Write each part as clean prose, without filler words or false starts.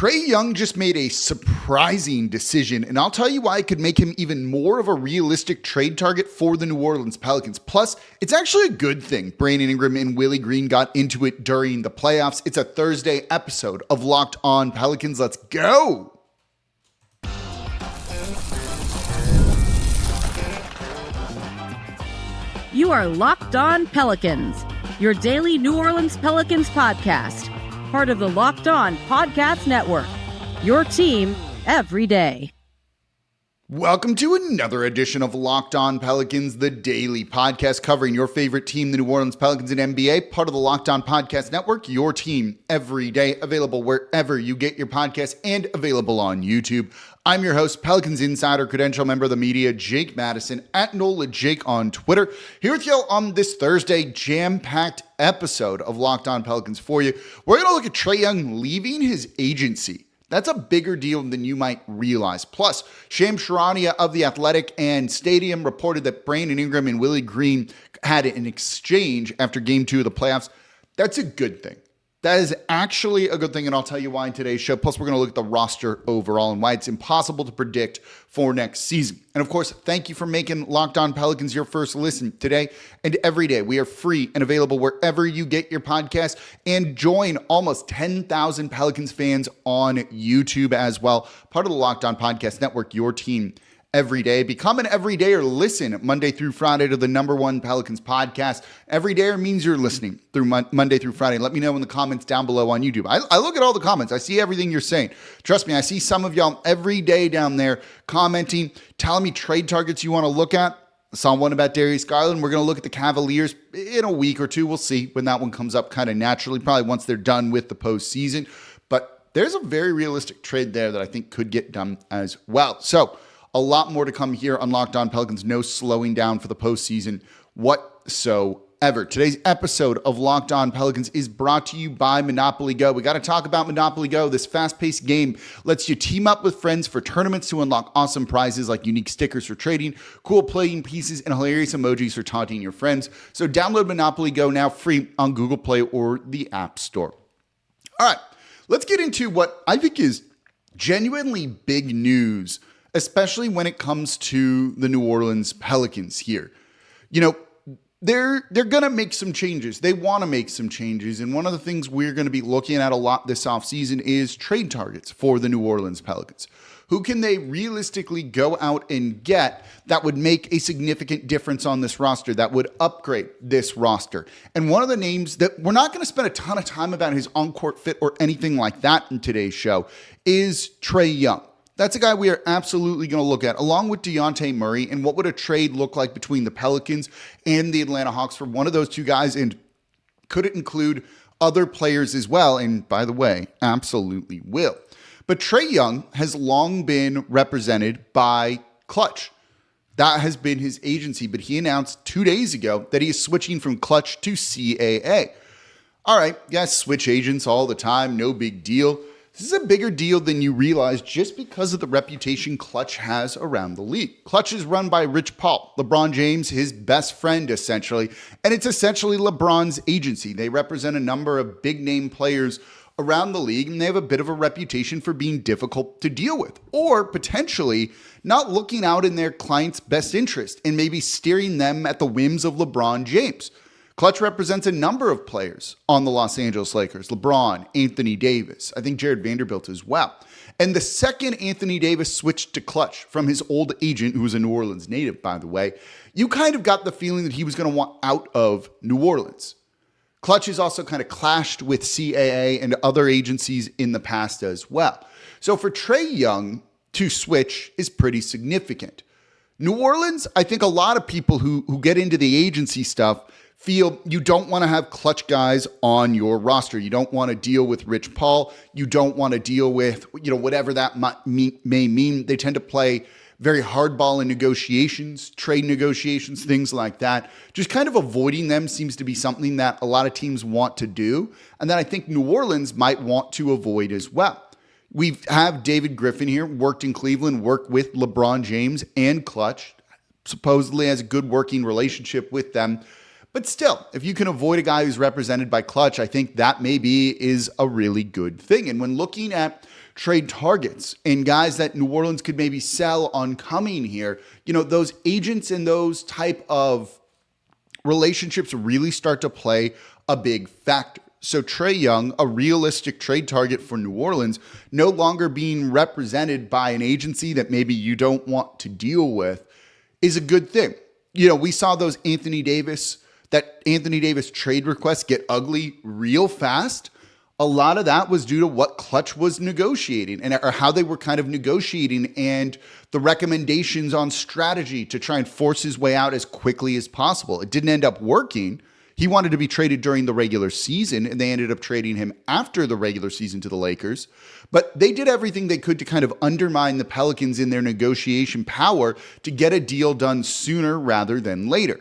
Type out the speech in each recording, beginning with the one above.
Trae Young just made a surprising decision, and I'll tell you why it could make him even more of a realistic trade target for the New Orleans Pelicans. Plus, it's actually a good thing Brandon Ingram and Willie Green got into it during the playoffs. It's a Thursday episode of Locked On Pelicans. Let's go! You are Locked On Pelicans, your daily New Orleans Pelicans podcast. Part of the Locked On Podcast Network, your team every day. Welcome to another edition of Locked On Pelicans, the daily podcast covering your favorite team, the New Orleans Pelicans and NBA, part of the Locked On Podcast Network, your team every day, available wherever you get your podcasts and available on YouTube. I'm your host, Pelicans Insider, credential member of the media, Jake Madison, at NOLA Jake on Twitter. Here with you on this Thursday jam-packed episode of Locked On Pelicans for you. We're going to look at Trae Young leaving his agency. That's a bigger deal than you might realize. Plus, Shams Charania of The Athletic and Stadium reported that Brandon Ingram and Willie Green had an exchange after Game 2 of the playoffs. That's a good thing. That is actually a good thing, and I'll tell you why in today's show. Plus, we're going to look at the roster overall and why it's impossible to predict for next season. And of course, thank you for making Locked On Pelicans your first listen today and every day. We are free and available wherever you get your podcast, and join almost 10,000 Pelicans fans on YouTube as well. Part of the Locked On Podcast Network, your team every day. Become an everyday or listen Monday through Friday to the number one Pelicans podcast. Everyday means you're listening through Monday through Friday. Let me know in the comments down below on YouTube. I look at all the comments. I see everything you're saying. Trust me, I see some of y'all every day down there commenting, telling me trade targets you want to look at. I saw one about Darius Garland. We're going to look at the Cavaliers in a week or two. We'll see when that one comes up kind of naturally, probably once they're done with the postseason. But there's a very realistic trade there that I think could get done as well. So, a lot more to come here on Locked On Pelicans. No slowing down for the postseason whatsoever. Today's episode of Locked On Pelicans is brought to you by Monopoly Go. We got to talk about Monopoly Go. This fast-paced game lets you team up with friends for tournaments to unlock awesome prizes like unique stickers for trading, cool playing pieces, and hilarious emojis for taunting your friends. So download Monopoly Go now free on Google Play or the App Store. All right, let's get into what I think is genuinely big news, especially when it comes to the New Orleans Pelicans here. You know, they're going to make some changes. They want to make some changes. And one of the things we're going to be looking at a lot this offseason is trade targets for the New Orleans Pelicans. Who can they realistically go out and get that would make a significant difference on this roster, that would upgrade this roster? And one of the names that we're not going to spend a ton of time about his on-court fit or anything like that in today's show is Trae Young. That's a guy we are absolutely going to look at, along with Dejounte Murray, and what would a trade look like between the Pelicans and the Atlanta Hawks for one of those two guys, and could it include other players as well? And by the way, absolutely will. But Trae Young has long been represented by Klutch. That has been his agency, but he announced 2 days ago that he is switching from Klutch to CAA. All right, guys, switch agents all the time, no big deal. This is a bigger deal than you realize just because of the reputation Klutch has around the league. Klutch is run by Rich Paul, LeBron James, his best friend essentially, and it's essentially LeBron's agency. They represent a number of big name players around the league, and they have a bit of a reputation for being difficult to deal with, or potentially not looking out in their client's best interest and maybe steering them at the whims of LeBron James. Klutch represents a number of players on the Los Angeles Lakers. LeBron, Anthony Davis, I think Jared Vanderbilt as well. And the second Anthony Davis switched to Klutch from his old agent, who was a New Orleans native, by the way, you kind of got the feeling that he was going to want out of New Orleans. Klutch has also kind of clashed with CAA and other agencies in the past as well. So for Trae Young to switch is pretty significant. New Orleans, I think a lot of people who get into the agency stuff feel you don't want to have Klutch guys on your roster. You don't want to deal with Rich Paul. You don't want to deal with, whatever that may mean. They tend to play very hardball in negotiations, trade negotiations, things like that. Just kind of avoiding them seems to be something that a lot of teams want to do, and that I think New Orleans might want to avoid as well. We have David Griffin here, worked in Cleveland, worked with LeBron James and Klutch, supposedly has a good working relationship with them. But still, if you can avoid a guy who's represented by Klutch, I think that maybe is a really good thing. And when looking at trade targets and guys that New Orleans could maybe sell on coming here, those agents and those type of relationships really start to play a big factor. So Trae Young, a realistic trade target for New Orleans, no longer being represented by an agency that maybe you don't want to deal with, is a good thing. We saw those Anthony Davis trade requests get ugly real fast. A lot of that was due to what Klutch was negotiating or how they were kind of negotiating and the recommendations on strategy to try and force his way out as quickly as possible. It didn't end up working. He wanted to be traded during the regular season, and they ended up trading him after the regular season to the Lakers. But they did everything they could to kind of undermine the Pelicans in their negotiation power to get a deal done sooner rather than later.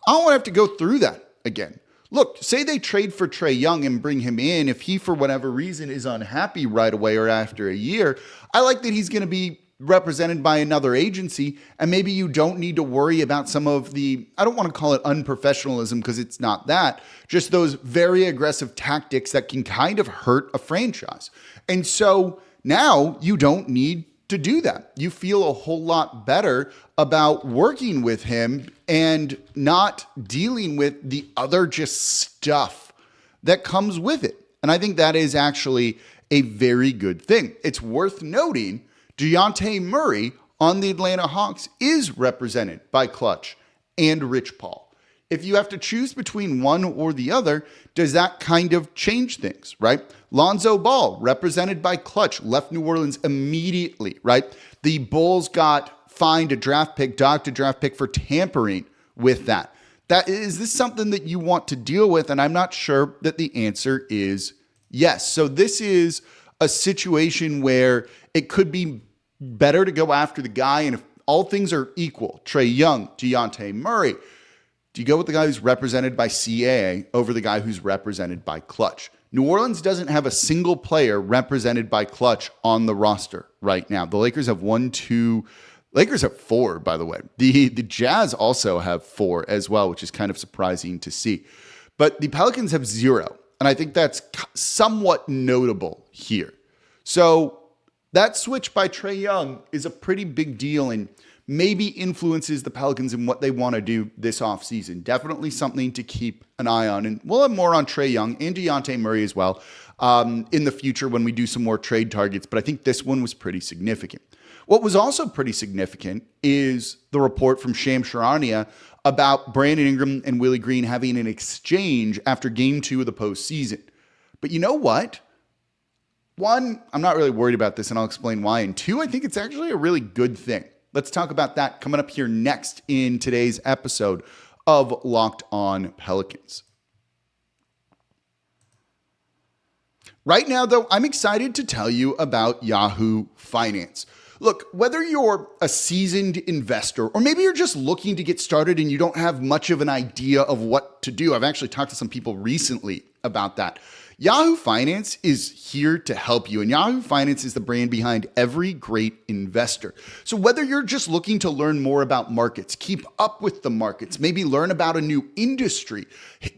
I don't want to have to go through that again. Look, say they trade for Trae Young and bring him in. If he, for whatever reason, is unhappy right away or after a year, I like that he's going to be represented by another agency, and maybe you don't need to worry about some of the, I don't want to call it unprofessionalism because it's not that, just those very aggressive tactics that can kind of hurt a franchise. And so now you don't need to do that. You feel a whole lot better about working with him and not dealing with the other just stuff that comes with it. And I think that is actually a very good thing. It's worth noting Dejounte Murray on the Atlanta Hawks is represented by Klutch and Rich Paul. If you have to choose between one or the other, does that kind of change things, right? Lonzo Ball, represented by Klutch, left New Orleans immediately, right? The Bulls got fined docked a draft pick for tampering with that. Is this something that you want to deal with? And I'm not sure that the answer is yes. So this is a situation where it could be better to go after the guy. And if all things are equal, Trae Young, Dejounte Murray, do you go with the guy who's represented by CAA over the guy who's represented by Klutch? New Orleans doesn't have a single player represented by Klutch on the roster right now. The Lakers have Lakers have 4, by the way. The Jazz also have 4 as well, which is kind of surprising to see. But the Pelicans have 0, and I think that's somewhat notable here. So that switch by Trae Young is a pretty big deal and maybe influences the Pelicans in what they want to do this offseason. Definitely something to keep an eye on. And we'll have more on Trae Young and Dejounte Murray as well in the future when we do some more trade targets. But I think this one was pretty significant. What was also pretty significant is the report from Shams Charania about Brandon Ingram and Willie Green having an exchange after game 2 of the postseason. But you know what? 1, I'm not really worried about this, and I'll explain why. And 2, I think it's actually a really good thing. Let's talk about that coming up here next in today's episode of Locked On Pelicans. Right now, though, I'm excited to tell you about Yahoo Finance. Look, whether you're a seasoned investor or maybe you're just looking to get started and you don't have much of an idea of what to do, I've actually talked to some people recently about that. Yahoo Finance is here to help you, and Yahoo Finance is the brand behind every great investor. So whether you're just looking to learn more about markets, keep up with the markets, maybe learn about a new industry,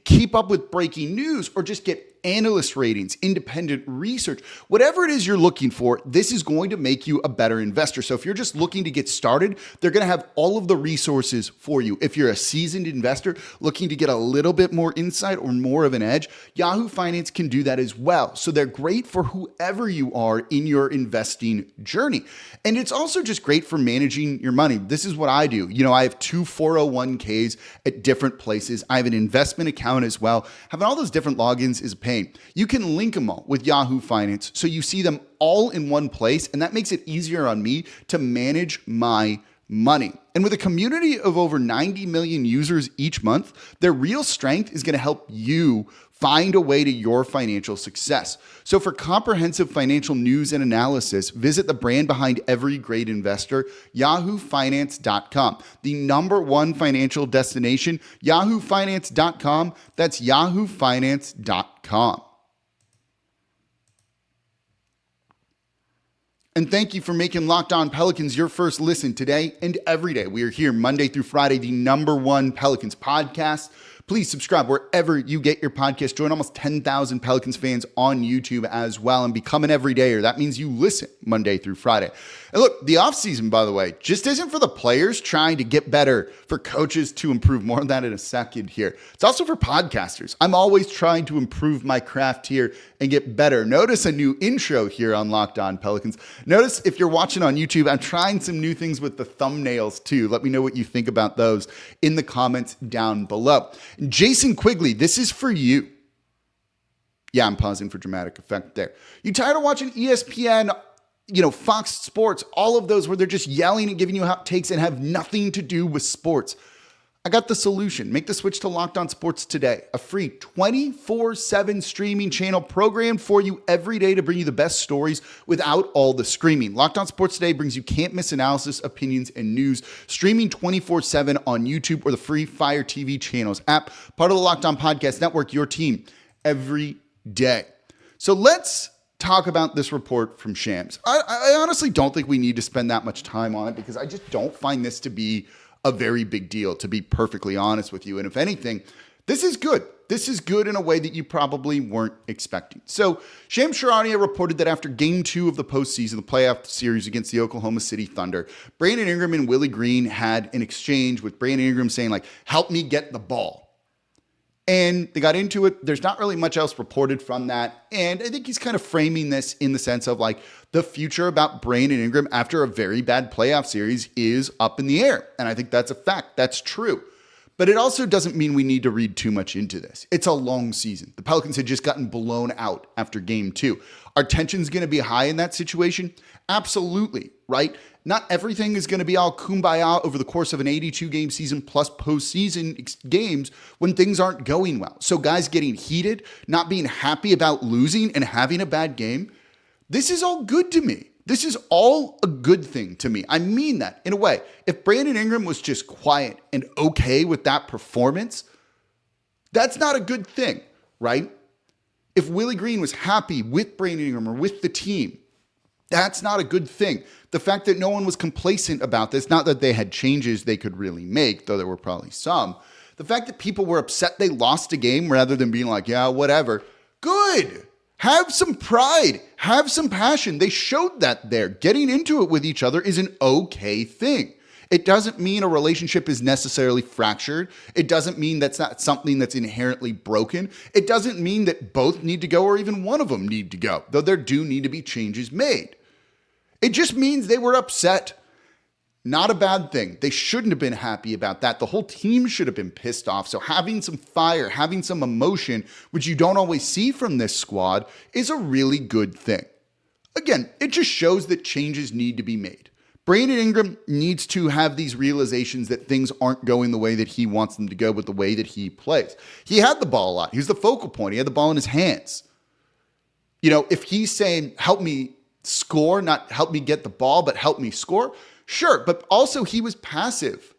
keep up with breaking news, or just get analyst ratings, independent research, whatever it is you're looking for, this is going to make you a better investor. So if you're just looking to get started, they're going to have all of the resources for you. If you're a seasoned investor looking to get a little bit more insight or more of an edge, Yahoo Finance can do that as well. So they're great for whoever you are in your investing journey. And it's also just great for managing your money. This is what I do. I have 2 401ks at different places. I have an investment account as well. Having all those different logins is a pain. You can link them all with Yahoo Finance so you see them all in one place, and that makes it easier on me to manage my money. And with a community of over 90 million users each month, their real strength is going to help you find a way to your financial success. So for comprehensive financial news and analysis, visit the brand behind every great investor, yahoofinance.com. The #1 financial destination, yahoofinance.com. That's yahoofinance.com. And thank you for making Locked On Pelicans your first listen today and every day. We are here Monday through Friday, the #1 Pelicans podcast. Please subscribe wherever you get your podcast. Join almost 10,000 Pelicans fans on YouTube as well and become an everydayer. That means you listen Monday through Friday. And look, the offseason, by the way, just isn't for the players trying to get better, for coaches to improve. More on that in a second here. It's also for podcasters. I'm always trying to improve my craft here and get better. Notice a new intro here on Locked On Pelicans. Notice if you're watching on YouTube, I'm trying some new things with the thumbnails too. Let me know what you think about those in the comments down below. Jason Quigley, this is for you. Yeah, I'm pausing for dramatic effect there. You tired of watching ESPN, Fox Sports, all of those where they're just yelling and giving you hot takes and have nothing to do with sports? I got the solution. Make the switch to Locked On Sports today. A free 24/7 streaming channel programmed for you every day to bring you the best stories without all the screaming. Locked On Sports Today brings you can't miss analysis, opinions, and news. Streaming 24/7 on YouTube or the free Fire TV channels app. Part of the Locked On Podcast Network, your team every day. So let's talk about this report from Shams. I honestly don't think we need to spend that much time on it because I just don't find this to be a very big deal, to be perfectly honest with you. And if anything, this is good. This is good in a way that you probably weren't expecting. So Shams Charania reported that after game 2 of the postseason, the playoff series against the Oklahoma City Thunder, Brandon Ingram and Willie Green had an exchange with Brandon Ingram saying like, help me get the ball. And they got into it. There's not really much else reported from that. And I think he's kind of framing this in the sense of like the future about Brandon Ingram after a very bad playoff series is up in the air. And I think that's a fact. That's true. But it also doesn't mean we need to read too much into this. It's a long season. The Pelicans had just gotten blown out after game 2. Are tensions going to be high in that situation? Absolutely, right? Not everything is going to be all kumbaya over the course of an 82-game season plus postseason games when things aren't going well. So guys getting heated, not being happy about losing and having a bad game, this is all good to me. This is all a good thing to me. I mean that in a way. If Brandon Ingram was just quiet and okay with that performance, that's not a good thing, right? If Willie Green was happy with Brandon Ingram or with the team, that's not a good thing. The fact that no one was complacent about this, not that they had changes they could really make, though there were probably some. The fact that people were upset they lost a game rather than being like, yeah, whatever. Good. Have some pride. Have some passion. They showed that there. Getting into it with each other is an okay thing. It doesn't mean a relationship is necessarily fractured. It doesn't mean that's not something that's inherently broken. It doesn't mean that both need to go or even one of them need to go, though there do need to be changes made. It just means they were upset. Not a bad thing. They shouldn't have been happy about that. The whole team should have been pissed off. So having some fire, having some emotion, which you don't always see from this squad, is a really good thing. Again, it just shows that changes need to be made. Brandon Ingram needs to have these realizations that things aren't going the way that he wants them to go with the way that he plays. He had the ball a lot. He was the focal point. He had the ball in his hands. If he's saying, help me score, not help me get the ball, but help me score, sure. But also he was passive.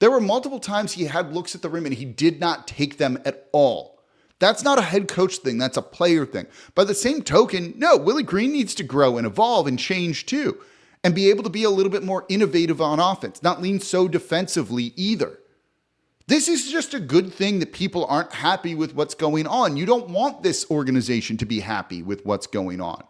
There were multiple times he had looks at the rim and he did not take them at all. That's not a head coach thing. That's a player thing. By the same token, no, Willie Green needs to grow and evolve and change too, and be able to be a little bit more innovative on offense, not lean so defensively either. This is just a good thing that people aren't happy with what's going on. You don't want this organization to be happy with what's going on.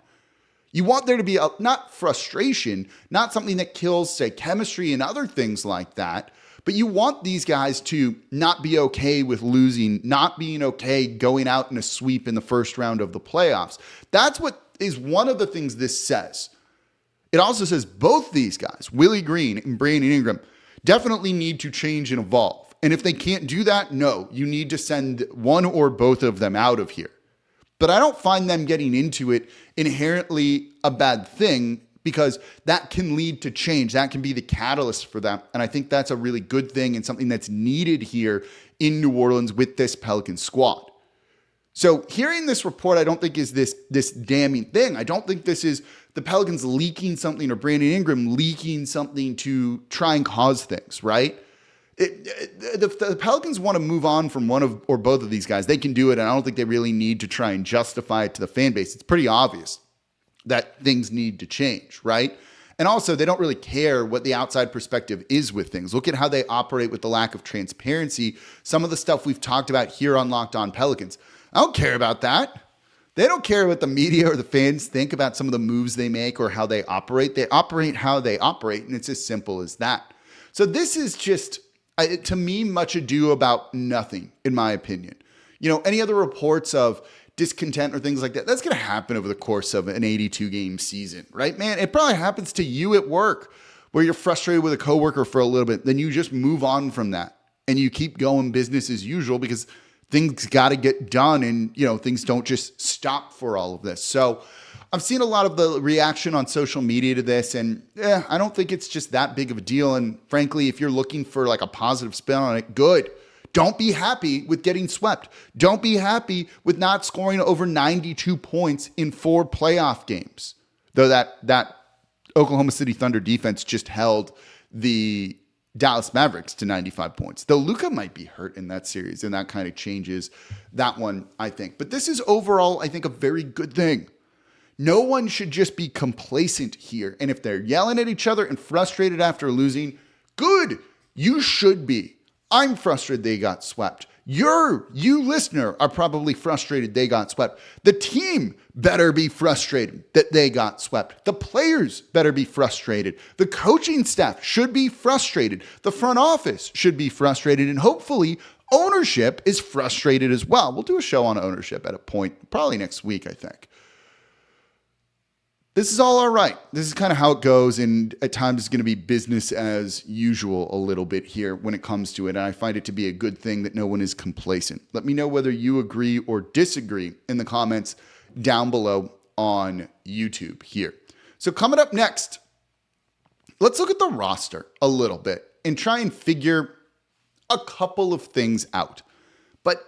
You want there to be not frustration, not something that kills, say, chemistry and other things like that, but you want these guys to not be okay with losing, not being okay going out in a sweep in the first round of the playoffs. That's what is one of the things this says. It also says both these guys, Willie Green and Brandon Ingram, definitely need to change and evolve. And if they can't do that, no, you need to send one or both of them out of here. But I don't find them getting into it inherently a bad thing because that can lead to change. That can be the catalyst for them. And I think that's a really good thing and something that's needed here in New Orleans with this Pelican squad. So hearing this report, I don't think is this damning thing. I don't think this is the Pelicans leaking something or Brandon Ingram leaking something to try and cause things, right? The Pelicans want to move on from one of or both of these guys. They can do it, and I don't think they really need to try and justify it to the fan base. It's pretty obvious that things need to change, right? And also, they don't really care what the outside perspective is with things. Look at how they operate with the lack of transparency. Some of the stuff we've talked about here on Locked On Pelicans. I don't care about that. They don't care what the media or the fans think about some of the moves they make or how they operate. They operate how they operate, and it's as simple as that. So this is just, to me, much ado about nothing, in my opinion. Any other reports of discontent or things like that, that's going to happen over the course of an 82-game season, right, man? It probably happens to you at work where you're frustrated with a coworker for a little bit. Then you just move on from that, and you keep going business as usual because things got to get done, and things don't just stop for all of this. So I've seen a lot of the reaction on social media to this, and I don't think it's just that big of a deal. And frankly, if you're looking for like a positive spin on it, good. Don't be happy with getting swept. Don't be happy with not scoring over 92 points in 4 playoff games. Though that Oklahoma City Thunder defense just held the Dallas Mavericks to 95 points. Though Luka might be hurt in that series, and that kind of changes that one, I think. But this is overall, I think, a very good thing. No one should just be complacent here. And if they're yelling at each other and frustrated after losing, good. You should be. I'm frustrated they got swept. You listener are probably frustrated they got swept. The team better be frustrated that they got swept. The players better be frustrated. The coaching staff should be frustrated. The front office should be frustrated. And hopefully ownership is frustrated as well. We'll do a show on ownership at a point, probably next week, I think. This is all right. This is kind of how it goes, and at times it's going to be business as usual a little bit here when it comes to it, and I find it to be a good thing that no one is complacent. Let me know whether you agree or disagree in the comments down below on YouTube here. So coming up next, let's look at the roster a little bit and try and figure a couple of things out. But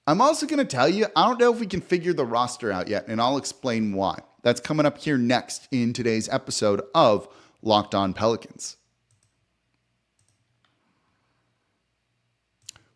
I'm also going to tell you, I don't know if we can figure the roster out yet, and I'll explain why. That's coming up here next in today's episode of Locked On Pelicans.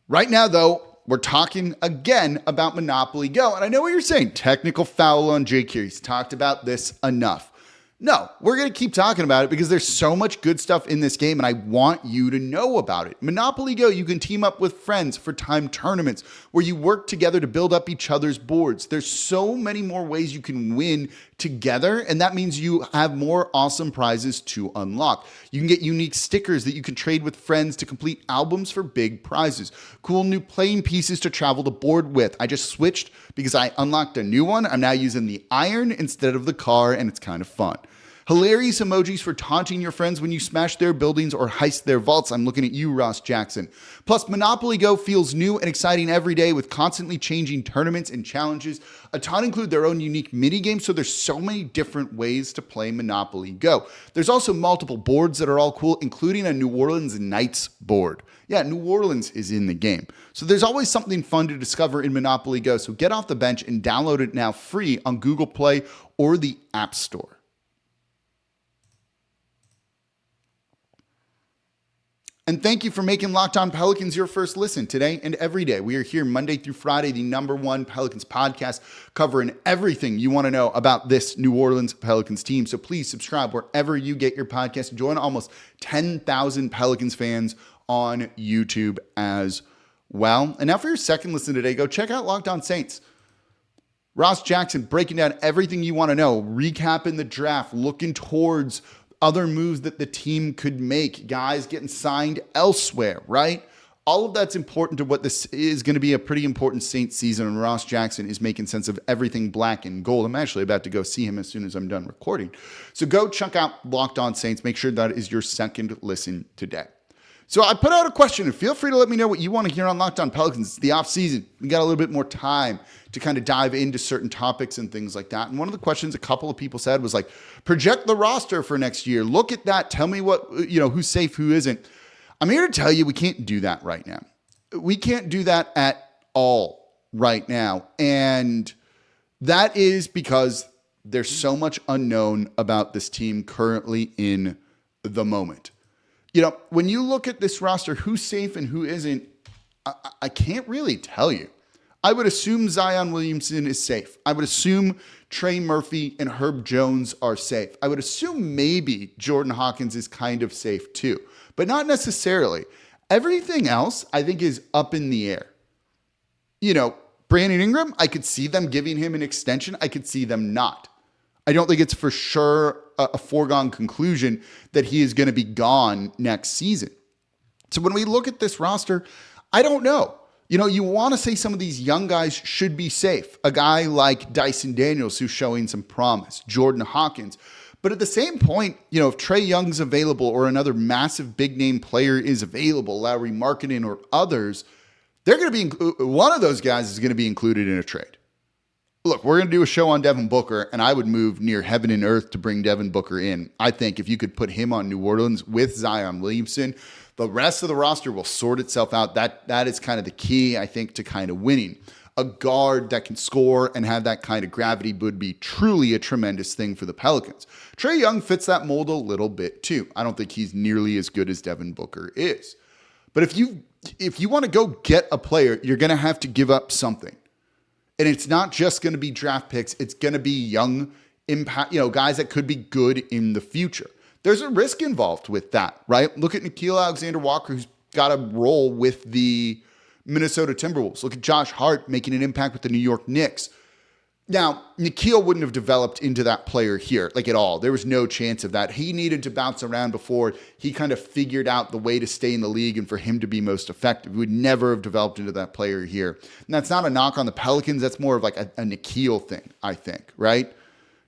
Right now, though, we're talking again about Monopoly Go. And I know what you're saying. Technical foul on Jake here. He's talked about this enough. No, we're going to keep talking about it because there's so much good stuff in this game, and I want you to know about it. Monopoly Go, you can team up with friends for timed tournaments where you work together to build up each other's boards. There's so many more ways you can win together, and that means you have more awesome prizes to unlock. You can get unique stickers that you can trade with friends to complete albums for big prizes. Cool new playing pieces to travel the board with. I just switched because I unlocked a new one. I'm now using the iron instead of the car, and it's kind of fun. Hilarious emojis for taunting your friends when you smash their buildings or heist their vaults. I'm looking at you, Ross Jackson. Plus, Monopoly Go feels new and exciting every day with constantly changing tournaments and challenges. A ton include their own unique mini games, so there's so many different ways to play Monopoly Go. There's also multiple boards that are all cool, including a New Orleans Knights board. Yeah, New Orleans is in the game. So there's always something fun to discover in Monopoly Go, so get off the bench and download it now free on Google Play or the App Store. And thank you for making Locked On Pelicans your first listen today and every day. We are here Monday through Friday, the #1 Pelicans podcast, covering everything you want to know about this New Orleans Pelicans team. So please subscribe wherever you get your podcast. Join almost 10,000 Pelicans fans on YouTube as well. And now for your second listen today, go check out Locked On Saints. Ross Jackson breaking down everything you want to know, recapping the draft, looking towards other moves that the team could make, guys getting signed elsewhere, right? All of that's important to what this is going to be a pretty important Saints season, and Ross Jackson is making sense of everything black and gold. I'm actually about to go see him as soon as I'm done recording. So go check out Locked On Saints. Make sure that is your second listen today. So I put out a question, and feel free to let me know what you want to hear on Locked On Pelicans. It's the offseason. We got a little bit more time to kind of dive into certain topics and things like that. And one of the questions a couple of people said was like, project the roster for next year. Look at that. Tell me what, who's safe, who isn't. I'm here to tell you we can't do that right now. We can't do that at all right now. And that is because there's so much unknown about this team currently in the moment. When you look at this roster, who's safe and who isn't, I can't really tell you. I would assume Zion Williamson is safe. I would assume Trey Murphy and Herb Jones are safe. I would assume maybe Jordan Hawkins is kind of safe too, but not necessarily. Everything else, I think, is up in the air. Brandon Ingram, I could see them giving him an extension. I could see them not. I don't think it's for sure a foregone conclusion that he is going to be gone next season. So when we look at this roster, I don't know. You want to say some of these young guys should be safe. A guy like Dyson Daniels, who's showing some promise, Jordan Hawkins. But at the same point, if Trae Young's available or another massive big name player is available, Lauri Markkanen or others, they're going to be, one of those guys is going to be included in a trade. Look, we're going to do a show on Devin Booker, and I would move near heaven and earth to bring Devin Booker in. I think if you could put him on New Orleans with Zion Williamson, the rest of the roster will sort itself out. That is kind of the key, I think, to kind of winning. A guard that can score and have that kind of gravity would be truly a tremendous thing for the Pelicans. Trae Young fits that mold a little bit too. I don't think he's nearly as good as Devin Booker is. But if you want to go get a player, you're going to have to give up something. And it's not just going to be draft picks. It's going to be young impact, guys that could be good in the future. There's a risk involved with that, right? Look at Nickeil Alexander-Walker, who's got a role with the Minnesota Timberwolves. Look at Josh Hart making an impact with the New York Knicks. Now, Nickeil wouldn't have developed into that player here, at all. There was no chance of that. He needed to bounce around before he kind of figured out the way to stay in the league and for him to be most effective. He would never have developed into that player here. And that's not a knock on the Pelicans. That's more of like a Nickeil thing, I think, right?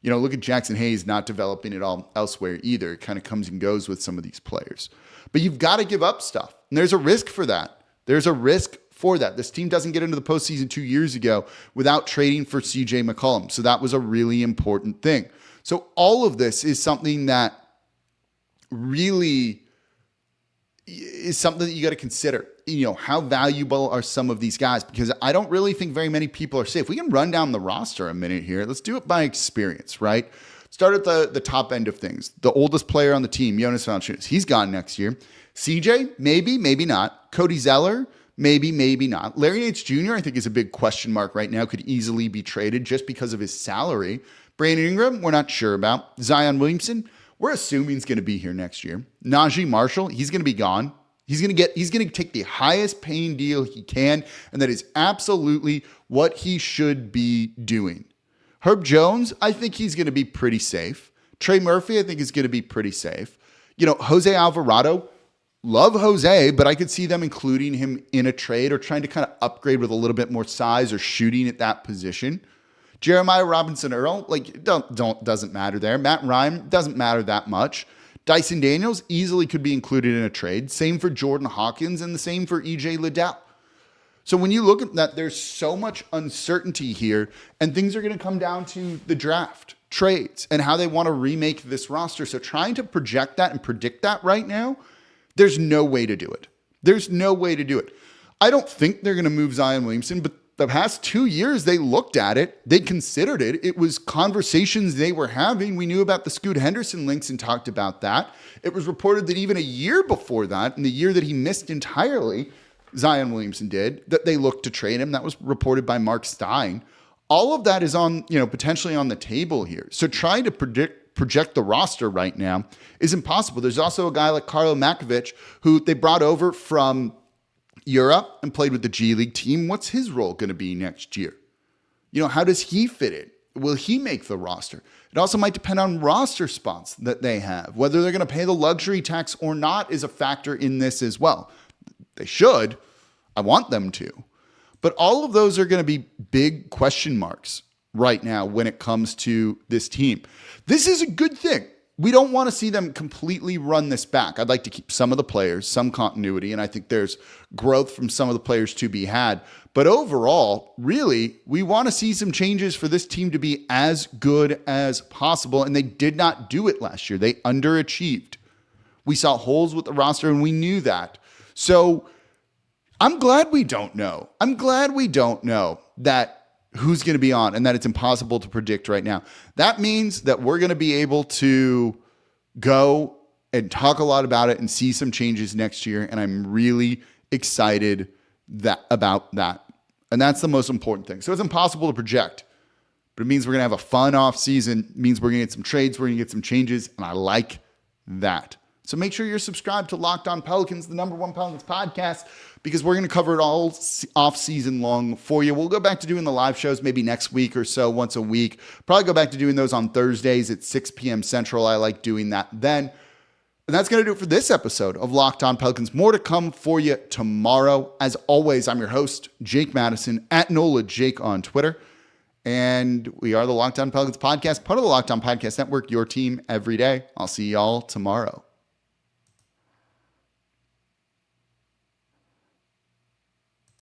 Look at Jackson Hayes not developing it all elsewhere either. It kind of comes and goes with some of these players. But you've got to give up stuff. And there's a risk for that. There's a risk for that. This team doesn't get into the postseason 2 years ago without trading for CJ McCollum. So that was a really important thing. So all of this is something that really is something that you got to consider. How valuable are some of these guys? Because I don't really think very many people are safe. We can run down the roster a minute here. Let's do it by experience, right? Start at the top end of things. The oldest player on the team, Jonas Valanciunas, he's gone next year. CJ, maybe, maybe not. Cody Zeller, maybe, maybe not. Larry Nance Jr., I think, is a big question mark right now. Could easily be traded just because of his salary. Brandon Ingram, we're not sure about. Zion Williamson, we're assuming he's going to be here next year. Najee Marshall, he's going to be gone. He's going to take the highest paying deal he can, and that is absolutely what he should be doing. Herb Jones, I think he's going to be pretty safe. Trey Murphy, I think, is going to be pretty safe. Jose Alvarado, love Jose, but I could see them including him in a trade or trying to kind of upgrade with a little bit more size or shooting at that position. Jeremiah Robinson Earl, doesn't matter there. Matt Ryan, doesn't matter that much. Dyson Daniels easily could be included in a trade. Same for Jordan Hawkins and the same for EJ Liddell. So when you look at that, there's so much uncertainty here, and things are going to come down to the draft, trades, and how they want to remake this roster. So trying to project that and predict that right now, there's no way to do it. There's no way to do it. I don't think they're going to move Zion Williamson, but the past 2 years, they looked at it. They considered it. It was conversations they were having. We knew about the Scoot Henderson links and talked about that. It was reported that even a year before that, in the year that he missed entirely, Zion Williamson did, that they looked to trade him. That was reported by Mark Stein. All of that is on, potentially on the table here. So trying to project the roster right now is impossible. There's also a guy like Karlo Makovic, who they brought over from Europe and played with the G League team. What's his role going to be next year? How does he fit in? Will he make the roster? It also might depend on roster spots that they have. Whether they're going to pay the luxury tax or not is a factor in this as well. They should. I want them to. But all of those are going to be big question marks right now when it comes to this team. This is a good thing. We don't want to see them completely run this back. I'd like to keep some of the players, some continuity, and I think there's growth from some of the players to be had. But overall, really, we want to see some changes for this team to be as good as possible, and they did not do it last year. They underachieved. We saw holes with the roster, and we knew that. So I'm glad we don't know. I'm glad we don't know that who's going to be on and that it's impossible to predict right now. That means that we're going to be able to go and talk a lot about it and see some changes next year. And I'm really excited about that. And that's the most important thing. So it's impossible to project, but it means we're going to have a fun off season. It means we're going to get some trades. We're going to get some changes. And I like that. So make sure you're subscribed to Locked On Pelicans, the #1 Pelicans podcast, because we're going to cover it all off season long for you. We'll go back to doing the live shows maybe next week or so, once a week. Probably go back to doing those on Thursdays at 6 p.m. Central. I like doing that then. And that's going to do it for this episode of Locked On Pelicans. More to come for you tomorrow. As always, I'm your host, Jake Madison, at NOLA Jake on Twitter. And we are the Locked On Pelicans podcast, part of the Locked On Podcast Network, your team every day. I'll see y'all tomorrow.